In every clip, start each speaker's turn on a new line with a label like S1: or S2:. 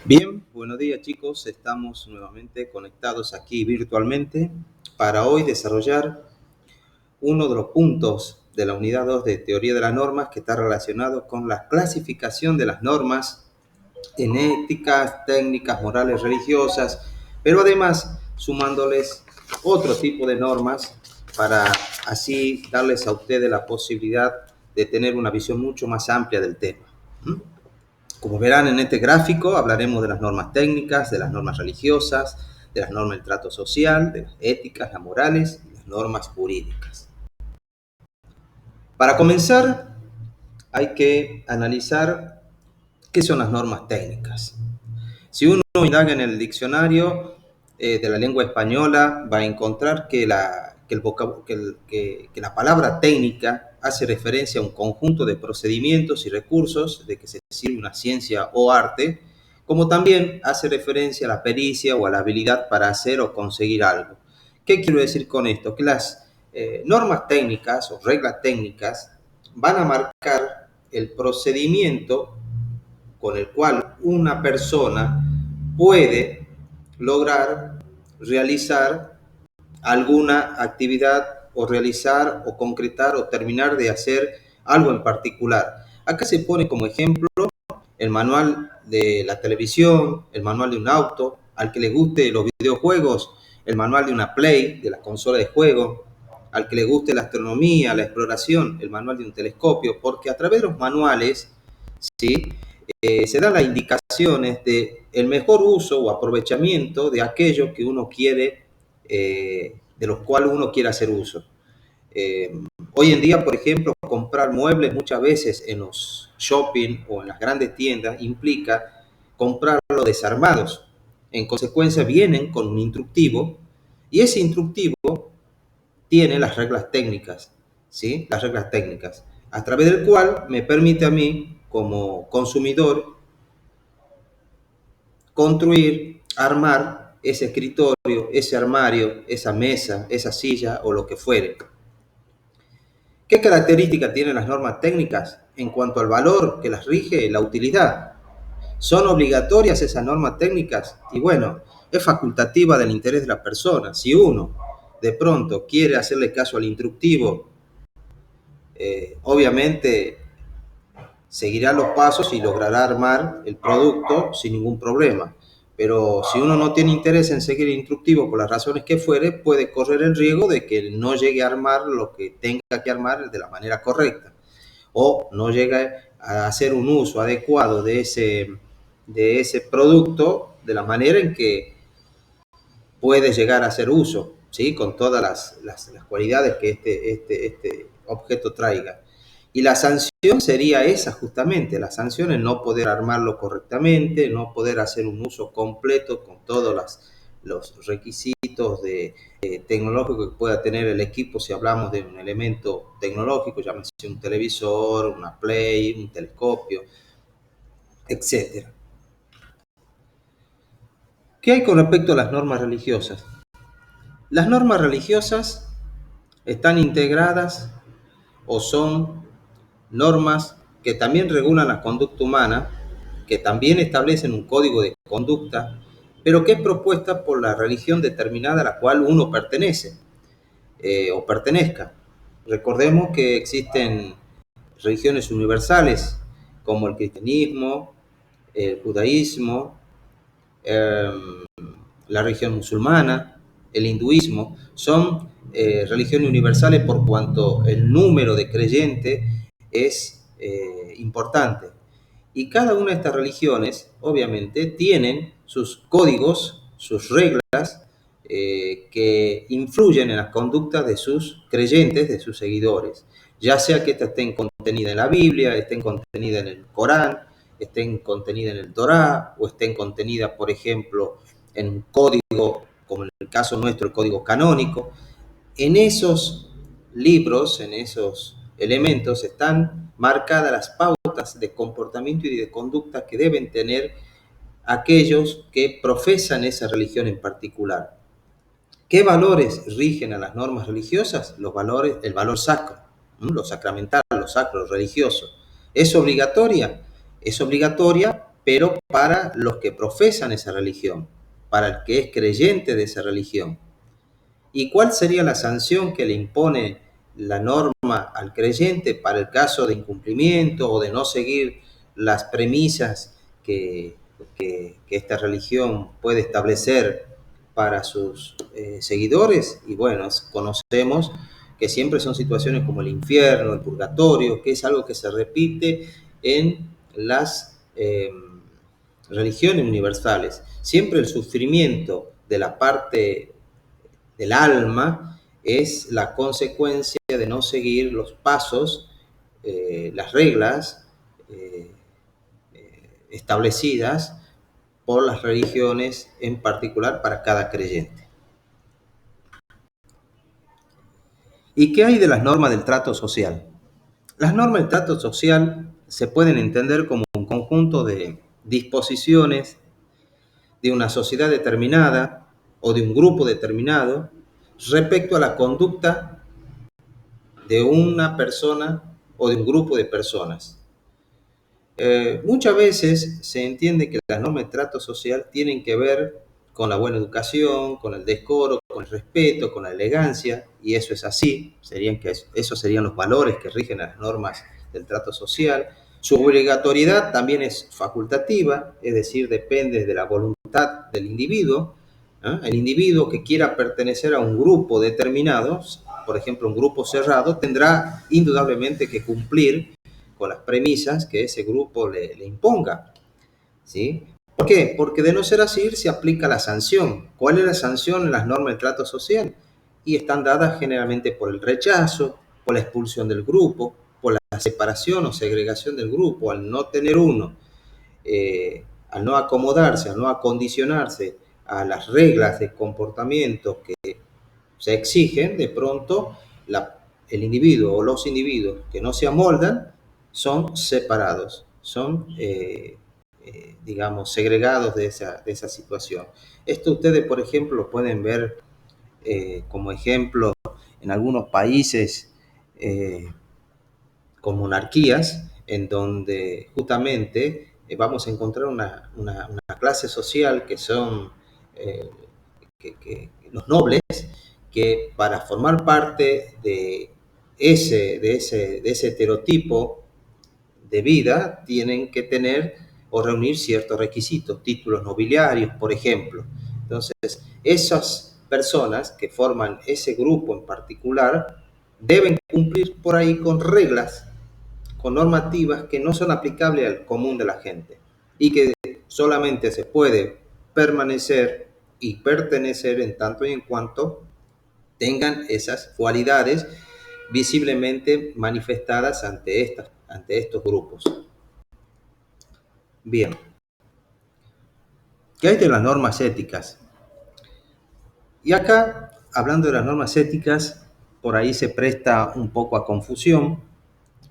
S1: Bien, buenos días chicos, estamos nuevamente conectados aquí virtualmente para hoy desarrollar uno de los puntos de la unidad 2 de teoría de las normas que está relacionado con la clasificación de las normas en éticas, técnicas, morales, religiosas, pero además sumándoles otro tipo de normas para así darles a ustedes la posibilidad de tener una visión mucho más amplia del tema. Como verán en este gráfico, hablaremos de las normas técnicas, de las normas religiosas, de las normas del trato social, de las éticas, las morales y las normas jurídicas. Para comenzar, hay que analizar qué son las normas técnicas. Si uno indaga en el diccionario de la lengua española, va a encontrar que la palabra técnica hace referencia a un conjunto de procedimientos y recursos de que se sirve una ciencia o arte, como también hace referencia a la pericia o a la habilidad para hacer o conseguir algo. ¿Qué quiero decir con esto? Que las normas técnicas o reglas técnicas van a marcar el procedimiento con el cual una persona puede lograr realizar alguna actividad o realizar o concretar o terminar de hacer algo en particular. Acá se pone como ejemplo el manual de la televisión, el manual de un auto, al que le guste los videojuegos, el manual de una Play, de la consola de juego, al que le guste la astronomía, la exploración, el manual de un telescopio, porque a través de los manuales, ¿sí? Se dan las indicaciones de el mejor uso o aprovechamiento de aquello que uno quiere, de los cuales uno quiere hacer uso. Eh, Hoy en día, por ejemplo, comprar muebles muchas veces en los shopping o en las grandes tiendas implica comprarlos desarmados. En consecuencia, vienen con un instructivo y ese instructivo tiene las reglas técnicas, ¿sí? Las reglas técnicas, a través del cual me permite a mí, como consumidor, construir, armar ese escritorio, ese armario, esa mesa, esa silla o lo que fuere. ¿Qué características tienen las normas técnicas en cuanto al valor que las rige? La utilidad. ¿Son obligatorias esas normas técnicas? Y bueno, es facultativa del interés de la persona. Si uno de pronto quiere hacerle caso al instructivo, obviamente seguirá los pasos y logrará armar el producto sin ningún problema. Pero si uno no tiene interés en seguir el instructivo por las razones que fuere, puede correr el riesgo de que no llegue a armar lo que tenga que armar de la manera correcta o no llegue a hacer un uso adecuado de ese producto de la manera en que puede llegar a hacer uso, ¿sí? Con todas las cualidades que este objeto traiga. Y la sanción sería esa justamente, la sanción es no poder armarlo correctamente, no poder hacer un uso completo con todos los requisitos tecnológicos que pueda tener el equipo si hablamos de un elemento tecnológico, llámese un televisor, una Play, un telescopio, etcétera. ¿Qué hay con respecto a las normas religiosas? Las normas religiosas están integradas o son normas que también regulan la conducta humana, que también establecen un código de conducta, pero que es propuesta por la religión determinada a la cual uno pertenece o pertenezca. Recordemos que existen religiones universales como el cristianismo, el judaísmo, eh, la religión musulmana, el hinduismo, son religiones universales por cuanto el número de creyentes es importante. Y cada una de estas religiones, obviamente, tienen sus códigos, sus reglas, que influyen en las conductas de sus creyentes, de sus seguidores. Ya sea que estas estén contenidas en la Biblia, estén contenidas en el Corán, estén contenidas en el Torá, o estén contenidas, por ejemplo, en un código, como en el caso nuestro, el código canónico. En esos libros, en esos elementos, están marcadas las pautas de comportamiento y de conducta que deben tener aquellos que profesan esa religión en particular. ¿Qué valores rigen a las normas religiosas? Los valores, el valor sacro, lo sacramental, lo sacro, lo religioso. ¿Es obligatoria? Es obligatoria pero para los que profesan esa religión, para el que es creyente de esa religión. ¿Y cuál sería la sanción que le impone la norma al creyente para el caso de incumplimiento o de no seguir las premisas que esta religión puede establecer para sus seguidores? Y bueno, conocemos que siempre son situaciones como el infierno, el purgatorio, que es algo que se repite en las religiones universales. Siempre el sufrimiento de la parte del alma es la consecuencia de no seguir los pasos, las reglas establecidas por las religiones, en particular para cada creyente. ¿Y qué hay de las normas del trato social? Las normas del trato social se pueden entender como un conjunto de disposiciones de una sociedad determinada o de un grupo determinado respecto a la conducta de una persona o de un grupo de personas. Muchas veces se entiende que las normas de trato social tienen que ver con la buena educación, con el decoro, con el respeto, con la elegancia, y eso es así, esos serían los valores que rigen a las normas del trato social. Su obligatoriedad también es facultativa, es decir, depende de la voluntad del individuo. El individuo que quiera pertenecer a un grupo determinado, por ejemplo, un grupo cerrado, tendrá indudablemente que cumplir con las premisas que ese grupo le imponga, ¿sí? ¿Por qué? Porque de no ser así se aplica la sanción. ¿Cuál es la sanción en las normas de trato social? Y están dadas generalmente por el rechazo, por la expulsión del grupo, por la separación o segregación del grupo, al no tener uno, al no acomodarse, al no acondicionarse a las reglas de comportamiento que se exigen, de pronto el individuo o los individuos que no se amoldan son separados, son, digamos, segregados de esa situación. Esto ustedes, por ejemplo, lo pueden ver como ejemplo en algunos países con monarquías, en donde justamente vamos a encontrar una clase social que son los nobles, que para formar parte de ese estereotipo de vida tienen que tener o reunir ciertos requisitos, títulos nobiliarios, por ejemplo. Entonces, esas personas que forman ese grupo en particular deben cumplir por ahí con reglas, con normativas que no son aplicables al común de la gente y que solamente se puede permanecer y pertenecer en tanto y en cuanto tengan esas cualidades visiblemente manifestadas ante estos grupos. Bien, ¿qué hay de las normas éticas? Y acá, hablando de las normas éticas, por ahí se presta un poco a confusión,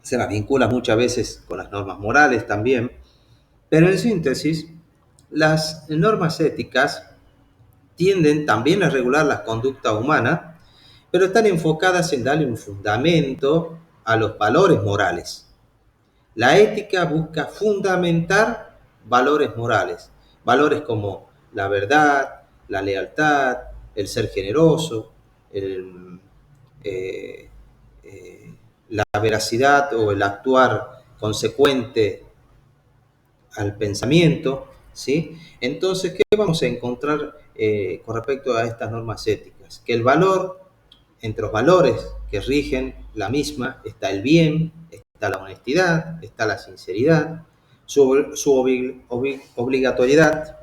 S1: se las vincula muchas veces con las normas morales también, pero en síntesis, las normas éticas tienden también a regular la conducta humana, pero están enfocadas en darle un fundamento a los valores morales. La ética busca fundamentar valores morales, valores como la verdad, la lealtad, el ser generoso, eh, la veracidad o el actuar consecuente al pensamiento, ¿sí? Entonces, ¿qué vamos a encontrar con respecto a estas normas éticas? Que el valor, entre los valores que rigen la misma, está el bien, está la honestidad, está la sinceridad, su obligatoriedad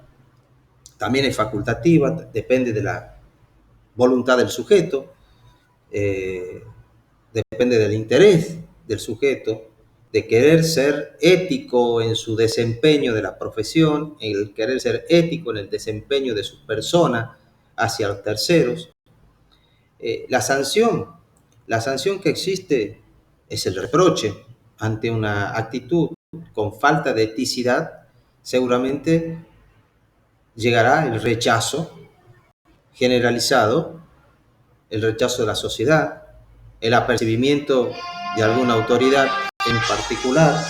S1: también es facultativa, depende de la voluntad del sujeto, eh, depende del interés del sujeto, de querer ser ético en su desempeño de la profesión, el querer ser ético en el desempeño de su persona hacia los terceros. La sanción que existe es el reproche ante una actitud con falta de eticidad, seguramente llegará el rechazo generalizado, el rechazo de la sociedad, el apercibimiento de alguna autoridad en particular,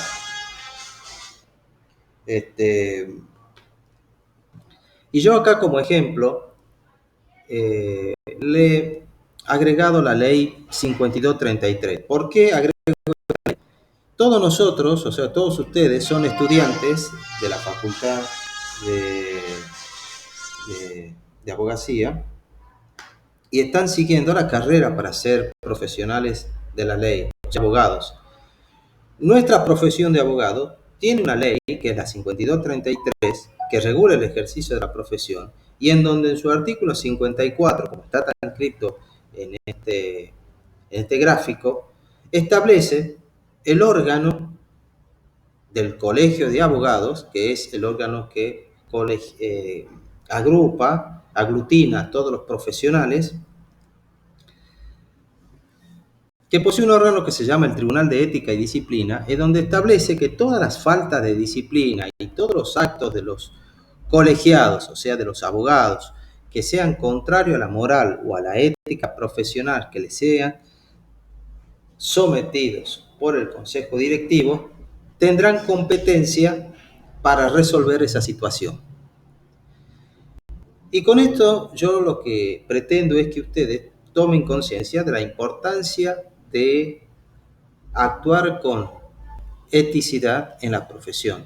S1: Este, y yo acá como ejemplo le he agregado la ley 5233. ¿Por qué agrego? Todos nosotros, o sea, todos ustedes son estudiantes de la Facultad de, de Abogacía y están siguiendo la carrera para ser profesionales de la ley, o sea, abogados. Nuestra profesión de abogado tiene una ley, que es la 5233, que regula el ejercicio de la profesión, y en donde en su artículo 54, como está transcrito en este gráfico, establece el órgano del Colegio de Abogados, que es el órgano que aglutina a todos los profesionales, que posee un órgano que se llama el Tribunal de Ética y Disciplina, en donde establece que todas las faltas de disciplina y todos los actos de los colegiados, o sea, de los abogados, que sean contrarios a la moral o a la ética profesional que les sean sometidos por el Consejo Directivo, tendrán competencia para resolver esa situación. Y con esto yo lo que pretendo es que ustedes tomen conciencia de la importancia de actuar con eticidad en la profesión.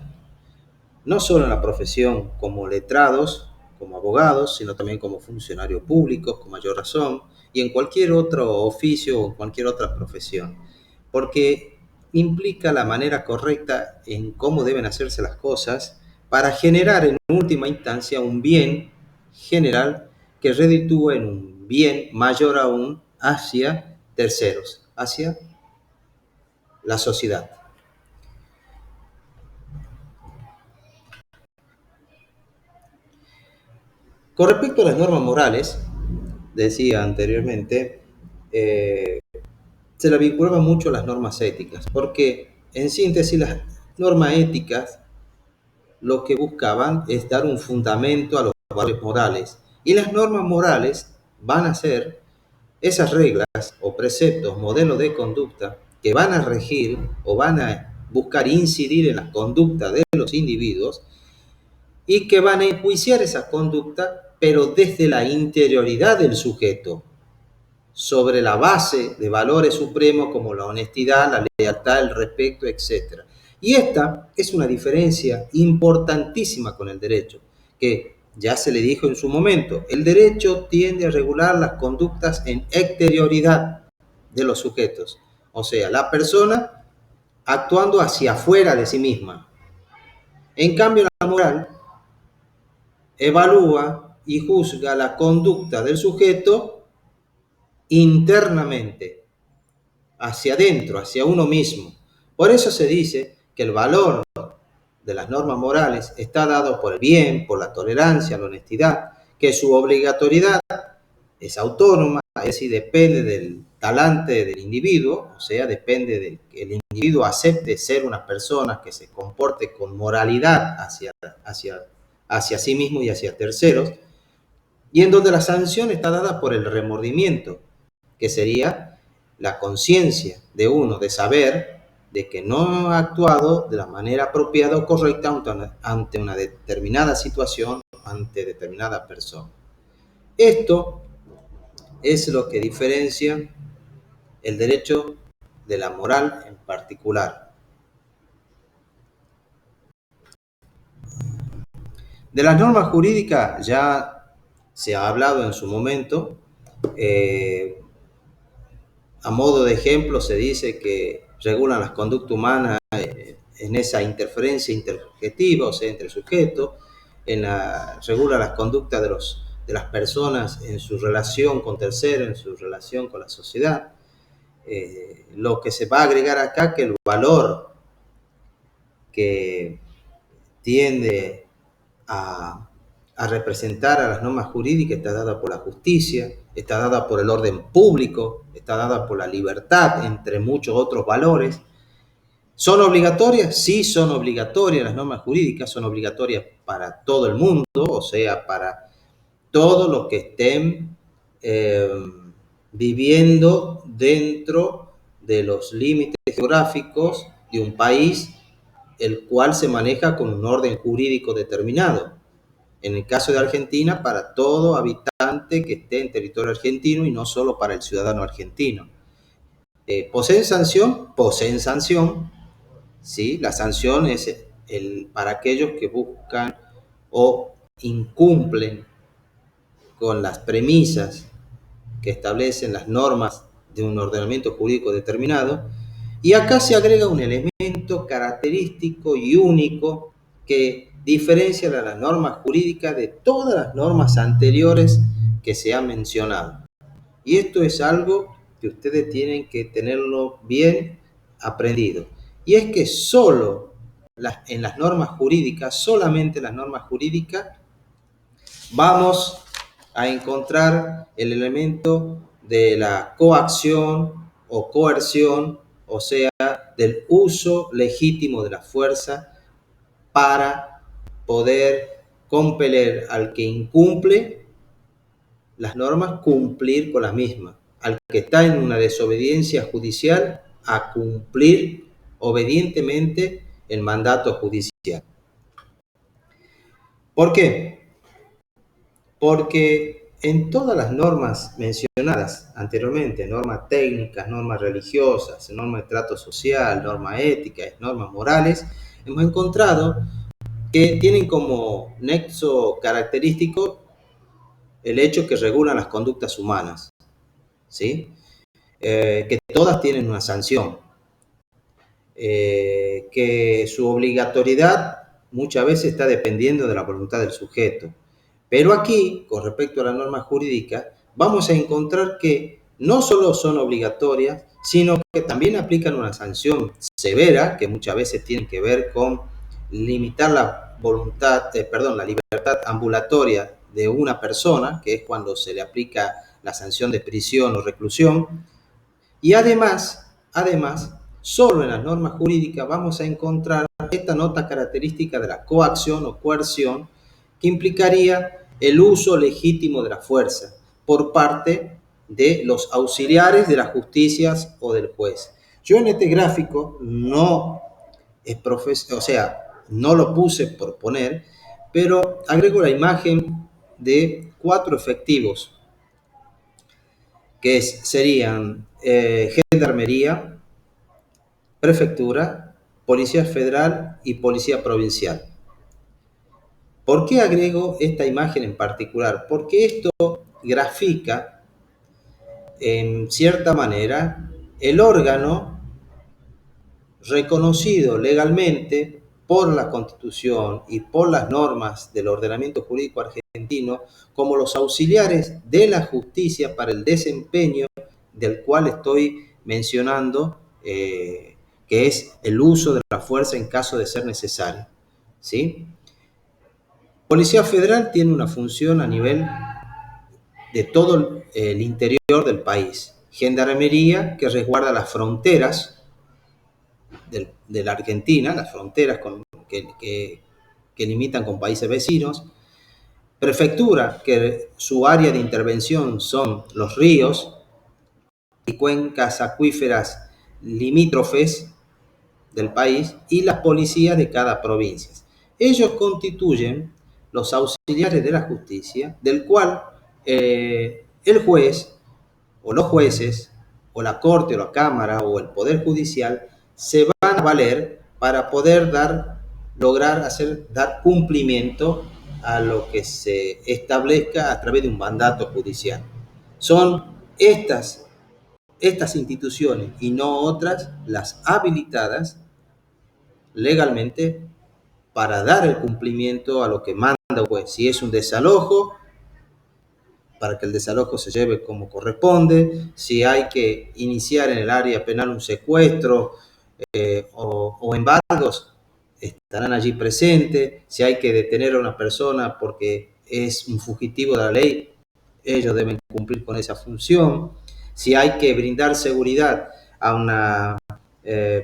S1: No solo en la profesión como letrados, como abogados, sino también como funcionarios públicos, con mayor razón, y en cualquier otro oficio o en cualquier otra profesión. Porque implica la manera correcta en cómo deben hacerse las cosas para generar en última instancia un bien general que reditúe en un bien mayor aún hacia terceros, hacia la sociedad. Con respecto a las normas morales, decía anteriormente, se la vinculaba mucho a las normas éticas, porque en síntesis las normas éticas lo que buscaban es dar un fundamento a los valores morales, y las normas morales van a ser esas reglas o preceptos, modelos de conducta que van a regir o van a buscar incidir en la conducta de los individuos y que van a enjuiciar esa conducta, pero desde la interioridad del sujeto, sobre la base de valores supremos como la honestidad, la lealtad, el respeto, etc. Y esta es una diferencia importantísima con el derecho, que ya se le dijo en su momento, el derecho tiende a regular las conductas en exterioridad de los sujetos, o sea, la persona actuando hacia afuera de sí misma. En cambio, la moral evalúa y juzga la conducta del sujeto internamente, hacia adentro, hacia uno mismo. Por eso se dice que el valor de las normas morales está dado por el bien, por la tolerancia, la honestidad, que su obligatoriedad es autónoma, es decir, depende del talante del individuo, o sea, depende de que el individuo acepte ser una persona que se comporte con moralidad hacia sí mismo y hacia terceros, y en donde la sanción está dada por el remordimiento, que sería la conciencia de uno de saber de que no ha actuado de la manera apropiada o correcta ante una determinada situación, ante determinada persona. Esto es lo que diferencia el derecho de la moral en particular. De las normas jurídicas ya se ha hablado en su momento. A modo de ejemplo se dice que regulan las conductas humanas en esa interferencia intersubjetiva, o sea, entre sujetos, regula las conductas de las personas en su relación con terceros, en su relación con la sociedad. Lo que se va a agregar acá, que el valor que tiende a representar a las normas jurídicas está dada por la justicia, está dada por el orden público, está dada por la libertad, entre muchos otros valores. ¿Son obligatorias? Sí, son obligatorias. Las normas jurídicas son obligatorias para todo el mundo, o sea, para todos los que estén viviendo dentro de los límites geográficos de un país el cual se maneja con un orden jurídico determinado. En el caso de Argentina, para todo habitante que esté en territorio argentino y no solo para el ciudadano argentino. ¿Poseen sanción? Poseen sanción. ¿Sí? La sanción es para aquellos que buscan o incumplen con las premisas que establecen las normas de un ordenamiento jurídico determinado. Y acá se agrega un elemento característico y único que diferencia a las normas jurídicas de todas las normas anteriores que se han mencionado. Y esto es algo que ustedes tienen que tenerlo bien aprendido. Y es que solo en las normas jurídicas, solamente en las normas jurídicas, vamos a encontrar el elemento de la coacción o coerción, o sea, del uso legítimo de la fuerza para poder compeler al que incumple las normas, cumplir con las mismas. Al que está en una desobediencia judicial, a cumplir obedientemente el mandato judicial. ¿Por qué? Porque en todas las normas mencionadas anteriormente, normas técnicas, normas religiosas, normas de trato social, normas éticas, normas morales, hemos encontrado que tienen como nexo característico el hecho que regulan las conductas humanas, ¿sí? Que todas tienen una sanción, que su obligatoriedad muchas veces está dependiendo de la voluntad del sujeto. Pero aquí, con respecto a la norma jurídica, vamos a encontrar que no solo son obligatorias, sino que también aplican una sanción severa, que muchas veces tiene que ver con limitar la la libertad ambulatoria de una persona, que es cuando se le aplica la sanción de prisión o reclusión. Y además, solo en las normas jurídicas vamos a encontrar esta nota característica de la coacción o coerción, que implicaría el uso legítimo de la fuerza por parte de los auxiliares de las justicias o del juez. Yo en este gráfico no no lo puse por poner, pero agrego la imagen de 4 efectivos que serían Gendarmería, Prefectura, Policía Federal y Policía Provincial. ¿Por qué agrego esta imagen en particular? Porque esto grafica, en cierta manera, el órgano reconocido legalmente por la Constitución y por las normas del ordenamiento jurídico argentino como los auxiliares de la justicia para el desempeño del cual estoy mencionando, que es el uso de la fuerza en caso de ser necesario, ¿sí? Policía Federal tiene una función a nivel de todo el interior del país. Gendarmería, que resguarda las fronteras de la Argentina, las fronteras que limitan con países vecinos. Prefectura, que su área de intervención son los ríos y cuencas acuíferas limítrofes del país, y las policías de cada provincia. Ellos constituyen los auxiliares de la justicia, del cual el juez o los jueces o la corte o la cámara o el poder judicial se van a valer para poder lograr dar cumplimiento a lo que se establezca a través de un mandato judicial. Son estas instituciones y no otras las habilitadas legalmente para dar el cumplimiento a lo que manda el juez. Si es un desalojo, para que el desalojo se lleve como corresponde. Si hay que iniciar en el área penal un secuestro o embargos, estarán allí presentes. Si hay que detener a una persona porque es un fugitivo de la ley, ellos deben cumplir con esa función. Si hay que brindar seguridad a una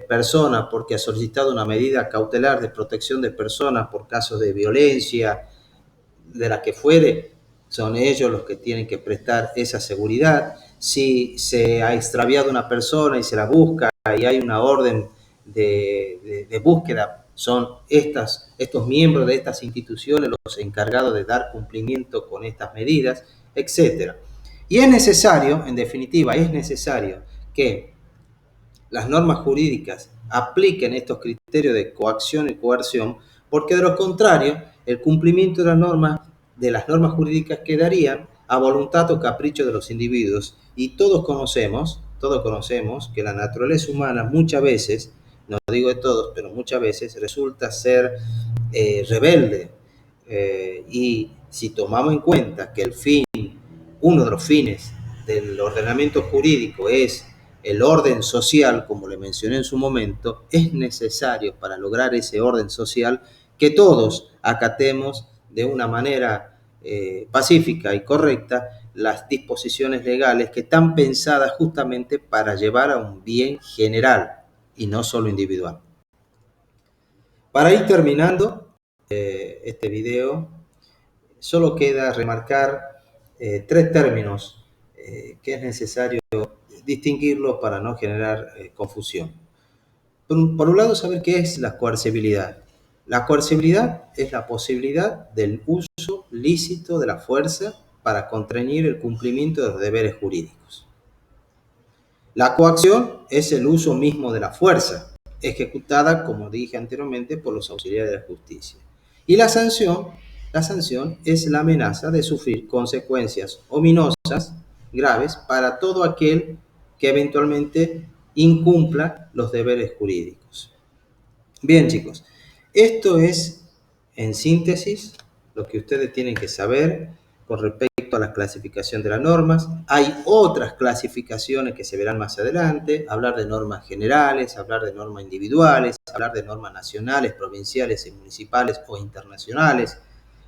S1: persona porque ha solicitado una medida cautelar de protección de personas por casos de violencia, de la que fuere, son ellos los que tienen que prestar esa seguridad. Si se ha extraviado una persona y se la busca y hay una orden de búsqueda son estos miembros de estas instituciones los encargados de dar cumplimiento con estas medidas, etc. Y es necesario, en definitiva, es necesario que las normas jurídicas apliquen estos criterios de coacción y coerción, porque de lo contrario, el cumplimiento de las normas jurídicas quedarían a voluntad o capricho de los individuos. Y todos conocemos que la naturaleza humana muchas veces, no digo de todos, pero muchas veces resulta ser rebelde. Y si tomamos en cuenta que uno de los fines del ordenamiento jurídico es el orden social, como le mencioné en su momento, es necesario para lograr ese orden social que todos acatemos de una manera pacífica y correcta las disposiciones legales que están pensadas justamente para llevar a un bien general y no solo individual. Para ir terminando este video, solo queda remarcar tres términos que es necesario distinguirlos para no generar confusión. Por un lado, saber qué es la coercibilidad. La coercibilidad es la posibilidad del uso lícito de la fuerza para contrañir el cumplimiento de los deberes jurídicos. La coacción es el uso mismo de la fuerza, ejecutada, como dije anteriormente, por los auxiliares de la justicia. Y la sanción es la amenaza de sufrir consecuencias ominosas, graves, para todo aquel que eventualmente incumpla los deberes jurídicos. Bien, chicos, esto es, en síntesis, lo que ustedes tienen que saber con respecto a la clasificación de las normas. Hay otras clasificaciones que se verán más adelante, hablar de normas generales, hablar de normas individuales, hablar de normas nacionales, provinciales y municipales o internacionales,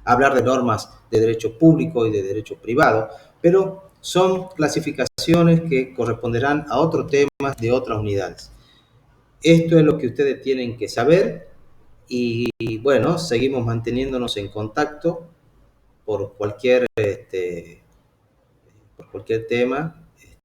S1: hablar de normas de derecho público y de derecho privado, pero son clasificaciones que corresponderán a otros temas de otras unidades. Esto es lo que ustedes tienen que saber y bueno, seguimos manteniéndonos en contacto por cualquier tema